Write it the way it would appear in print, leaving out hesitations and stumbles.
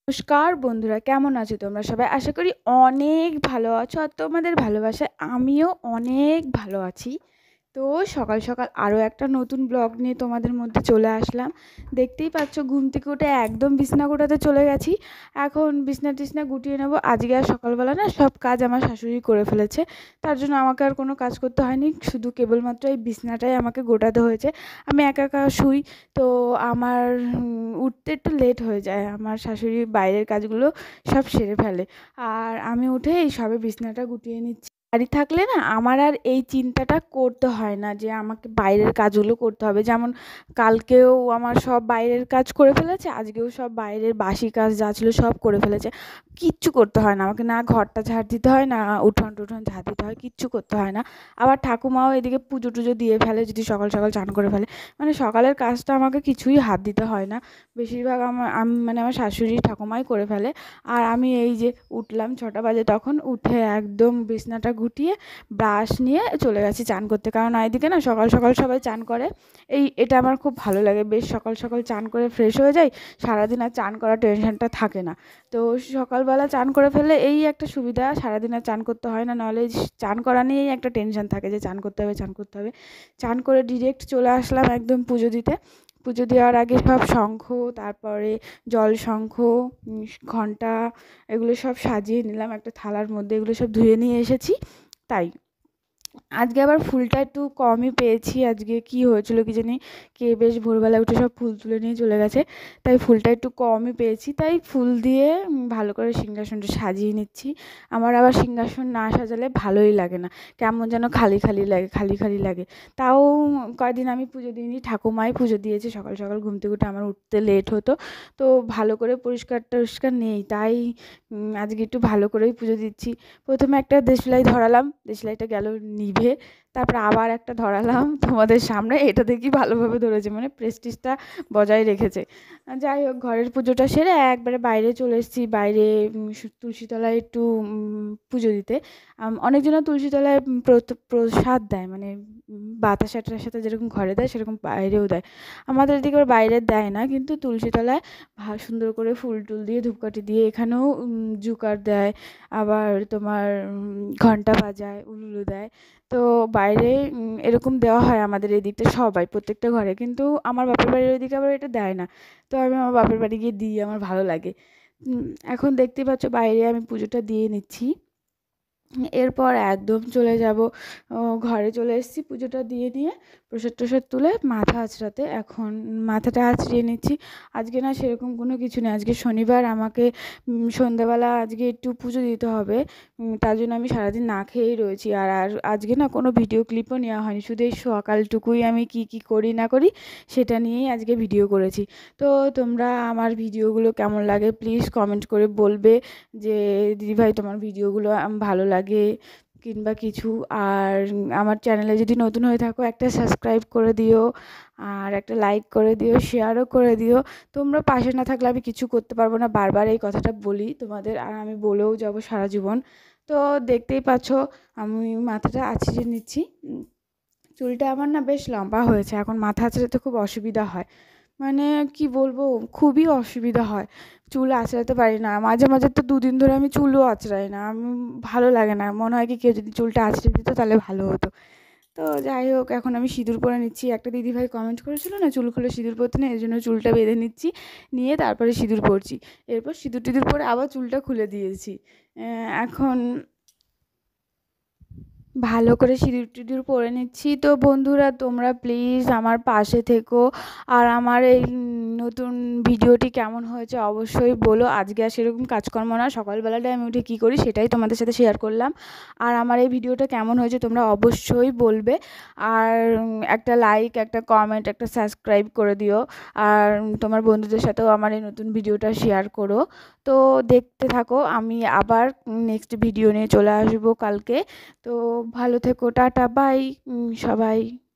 নমস্কার বন্ধুরা, কেমন আছো তোমরা সবাই? আশা করি অনেক ভালো আছো আর তোমাদের ভালোবাসায় আমিও অনেক ভালো আছি। তো সকাল সকাল আরও একটা নতুন ব্লগ নিয়ে তোমাদের মধ্যে চলে আসলাম। দেখতেই পাচ্ছ ঘুম থেকে উঠে একদম বিছনা গোটাতে চলে গেছি। এখন বিছনা টিছনা গুটিয়ে নেবো। আজকে আর সকালবেলা না সব কাজ আমার শাশুড়ি করে ফেলেছে, তার জন্য আমাকে আর কোনো কাজ করতে হয়নি, শুধু কেবলমাত্র এই বিছনাটাই আমাকে গোটাতে হয়েছে। আমি একা একা শুই, তো আমার উঠতে একটু লেট হয়ে যায়। আমার শাশুড়ি বাইরের কাজগুলো সব সেরে ফেলে, আর আমি উঠে এই সবে বিছনাটা গুটিয়ে নিচ্ছি। বাড়ি থাকলে না আমার আর এই চিন্তাটা করতে হয় না যে আমাকে বাইরের কাজগুলো করতে হবে। যেমন কালকেও আমার সব বাইরের কাজ করে ফেলেছে, আজকেও সব বাইরের বাসি কাজ যা ছিল সব করে ফেলেছে। কিচ্ছু করতে হয় না আমাকে, না ঘরটা ঝাড় দিতে হয়, না উঠোন টুঠোন ঝাড় দিতে হয়, কিচ্ছু করতে হয় না। আবার ঠাকুমাও এদিকে পুজো টুজো দিয়ে ফেলে যদি সকাল সকাল চান করে ফেলে। মানে সকালের কাজটা আমাকে কিছুই হাত দিতে হয় না, বেশিরভাগ আমার শাশুড়ি ঠাকুমাই করে ফেলে। আর আমি এই যে উঠলাম 6টা বাজে, তখন উঠে একদম বিছনাটা গুটিয়ে ব্রাশ নিয়ে চলে গেছি চান করতে, কারণ এদিকে না সকাল সকাল সবাই চান করে। এটা আমার খুব ভালো লাগে, বেশ সকাল সকাল চান করে ফ্রেশ হয়ে যাই, সারাদিন আর চান করার টেনশনটা থাকে না। তো সকালবেলা চান করে ফেললে এই একটা সুবিধা, সারাদিন আর চান করতে হয় না, নাহলে চান করা নিয়েই একটা টেনশন থাকে যে চান করতে হবে চান করতে হবে। চান করে ডিরেক্ট চলে আসলাম একদম পুজো দিতে। পুজো দেওয়ার আগে সব শঙ্খ, তারপরে জল শঙ্খ, ঘণ্টা, এগুলো সব সাজিয়ে নিলাম একটা থালার মধ্যে, এগুলো সব ধুয়ে নিয়ে এসেছি। তাই আজকে আবার ফুলটা একটু কমই পেয়েছি। আজকে কি হয়েছিল কি জানি, কে বেশ ভোরবেলা উঠে সব ফুল তুলে নিয়ে চলে গেছে, তাই ফুলটা একটু কমই পেয়েছি। তাই ফুল দিয়ে ভালো করে সিংহাসনটা সাজিয়ে নিচ্ছি। আমার আবার সিংহাসন না সাজালে ভালোই লাগে না, কেমন যেন খালি খালি লাগে, খালি খালি লাগে। তাও কয়দিন আমি পুজো দিইনি, ঠাকুমাই পুজো দিয়েছে। সকাল সকাল ঘুম থেকে উঠে আমার উঠতে লেট হতো, তো ভালো করে পরিষ্কার টরিষ্কার নেই, তাই আজকে একটু ভালো করেই পুজো দিচ্ছি। প্রথমে একটা দেশলাই ধরালাম, দেশলাইটা গেল নিভে, তারপর আবার একটা ধরালাম তোমাদের সামনে, এটা দেখি ভালোভাবে ধরেছে, মানে প্রেস্টিজটা বজায় রেখেছে। যাই হোক, ঘরের পুজোটা সেরে একবারে বাইরে চলে এসেছি। বাইরে তুলসীতলায় একটু পুজো দিতে। অনেকজনা তুলসীতলায় প্রসাদ দেয়, মানে বাতাসা টাতাসা যেরকম ঘরে দেয় সেরকম বাইরেও দেয়। আমাদের এদিকে আবার বাইরে দেয় না, কিন্তু তুলসীতলায় সুন্দর করে ফুল টুল দিয়ে ধূপকাঠি দিয়ে এখানেও জুকার দেয়, আবার তোমার ঘন্টা বাজায়, উলুলু দেয়। তো বাইরে এরকম দেওয়া হয় আমাদের এদিকটা সবাই, প্রত্যেকটা ঘরে। কিন্তু আমার বাপের বাড়ির ওইদিকে আবার এটা দেয় না, তো আমি আমার বাপের বাড়ি গিয়ে দিই, আমার ভালো লাগে। এখন দেখতেই পাচ্ছ বাইরে আমি পুজোটা দিয়ে নিচ্ছি। এরপর একদম চলে যাব ঘরে। চলে এসেছি পুজোটা দিয়ে নিয়ে, প্রসাদ টসাদ তুলে মাথা আঁচড়াতে। এখন মাথাটা আঁচড়িয়ে নিচ্ছি। আজকে না সেরকম কোনো কিছু নেই, আজকে শনিবার, আমাকে সন্ধ্যাবেলা আজকে একটু পুজো দিতে হবে, তার জন্য আমি সারাদিন না খেয়েই রয়েছি। আর আজকে না কোনো ভিডিও ক্লিপও নেওয়া হয়নি, শুধু এই সকালটুকুই আমি কি কি করি না করি সেটা নিয়েই আজকে ভিডিও করেছি। তো তোমরা আমার ভিডিওগুলো কেমন লাগে প্লিজ কমেন্ট করে বলবে যে দিদিভাই তোমার ভিডিওগুলো ভালো লাগে কিংবা কিছু। আর আমার চ্যানেলে যদি নতুন হয়ে থাকো একটা সাবস্ক্রাইব করে দিও, আর একটা লাইক করে দিও, শেয়ারও করে দিও। তোমরা পাশে না থাকলে আমি কিছু করতে পারবো না, বারবার এই কথাটা বলি তোমাদের, আর আমি বলেও যাবো সারা জীবন। তো দেখতেই পাচ্ছ আমি মাথাটা আঁচড়িয়ে নিচ্ছি। চুলটা আমার না বেশ লম্বা হয়েছে, এখন মাথা আঁচড়াতে খুব অসুবিধা হয়, মানে কি বলবো, খুবই অসুবিধা হয়, চুল আঁচড়াতে পারি না। মাঝে মাঝে তো 2 দিন ধরে আমি চুলও আঁচড়াই না, ভালো লাগে না, মনে হয় কি কেউ যদি চুলটা আঁচড়ে দিত তাহলে ভালো হতো। তো যাই হোক, এখন আমি সিঁদুর পরে নিচ্ছি। একটা দিদিভাই কমেন্ট করেছিল না চুল খুলে সিঁদুর পরতে নেই, এর জন্য চুলটা বেঁধে নিচ্ছি, নিয়ে তারপরে সিঁদুর পরছি। এরপর সিঁদুর টিঁদুর পরে আবার চুলটা খুলে দিয়েছি। এখন ভালো করে সিঁদুর টিঁদুর পরে নিচ্ছি। তো বন্ধুরা তোমরা প্লিজ আমার পাশে থেকো, আর আমার এই নতুন ভিডিওটি কেমন হয়েছে অবশ্যই বলো। আজকে আর সেরকম কাজকর্ম না, সকালবেলাটায় আমি উঠে কী করি সেটাই তোমাদের সাথে শেয়ার করলাম। আর আমার এই ভিডিওটা কেমন হয়েছে তোমরা অবশ্যই বলবে, আর একটা লাইক, একটা কমেন্ট, একটা সাবস্ক্রাইব করে দিও। আর তোমার বন্ধুদের সাথেও আমার এই নতুন ভিডিওটা শেয়ার করো। তো দেখতে থাকো, আমি আবার নেক্সট ভিডিও নিয়ে চলে আসবো কালকে। তো ভালো থেকো, টাটা, বাই সবাই।